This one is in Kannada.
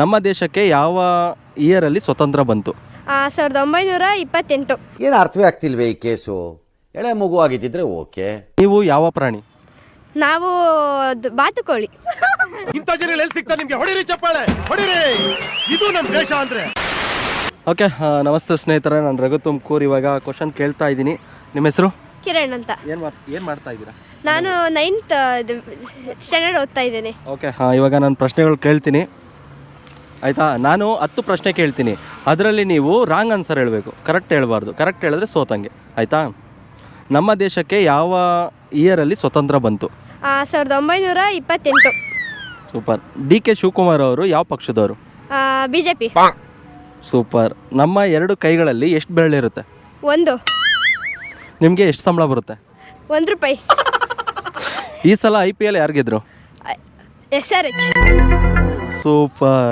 ನಮ್ಮ ದೇಶಕ್ಕೆ ಯಾವ ಇಯರಲ್ಲಿ ಸ್ವತಂತ್ರ ಬಂತು? 1928. ಏನು ಅರ್ಥವೇ ಆಗ್ತಿಲ್ವೇ ಈ ಕೇಸು? ಎಳೆ ಮಗು ಆಗಿದ್ದಿದ್ರೆ ಓಕೆ. ನೀವು ಯಾವ ಪ್ರಾಣಿ? ನಾವು ಬಾತುಕೋಳಿ. ಇಂಥ ಜನ ಎಲ್ಲಿ ಸಿಗ್ತಾರೆ ನಿಮ್ಗೆ? ಹೊಡಿರಿ ಚಪ್ಪಾಳೆ ಹೊಡಿರಿ, ಇದು ನಮ್ಮ ದೇಶ ಅಂದ್ರೆ. ಓಕೆ, ನಮಸ್ತೆ ಸ್ನೇಹಿತರೆ, ನಾನು ರಘು ತುಮಕೂರು. ಇವಾಗ ಕ್ವಶನ್ ಕೇಳ್ತಾ ಇದ್ದೀನಿ. ನಿಮ್ಮ ಹೆಸರು? ಕಿರಣ್ ಅಂತ. ಏನು ಮಾಡ್ತಾ ಇದ್ದೀರಾ? ನಾನು 9th ಸ್ಟ್ಯಾಂಡರ್ಡ್ ಓದ್ತಾ ಇದ್ದೇನೆ. ಓಕೆ, ಇವಾಗ ನಾನು ಪ್ರಶ್ನೆಗಳು ಕೇಳ್ತೀನಿ, ಆಯಿತಾ? ನಾನು 10 ಪ್ರಶ್ನೆ ಕೇಳ್ತೀನಿ, ಅದರಲ್ಲಿ ನೀವು ರಾಂಗ್ ಆನ್ಸರ್ ಹೇಳಬೇಕು, ಕರೆಕ್ಟ್ ಹೇಳಬಾರ್ದು. ಕರೆಕ್ಟ್ ಹೇಳಿದ್ರೆ ಸೋತಂಗೆ, ಆಯಿತಾ? ನಮ್ಮ ದೇಶಕ್ಕೆ ಯಾವ ಇಯರಲ್ಲಿ ಸ್ವತಂತ್ರ ಬಂತು? 1928. ಸೂಪರ್. DK ಶಿವಕುಮಾರ್ ಅವರು ಯಾವ ಪಕ್ಷದವರು? BJP. ಸೂಪರ್. ನಮ್ಮ 2 ಕೈಗಳಲ್ಲಿ ಎಷ್ಟು ಬೆರಳಿರುತ್ತೆ? 1. ನಿಮಗೆ ಎಷ್ಟು ಸಂಬಳ ಬರುತ್ತೆ? 1 ರೂಪಾಯಿ. ಈ ಸಲ IPL ಯಾರು ಗೆದ್ರು? SRH. ಸೂಪರ್.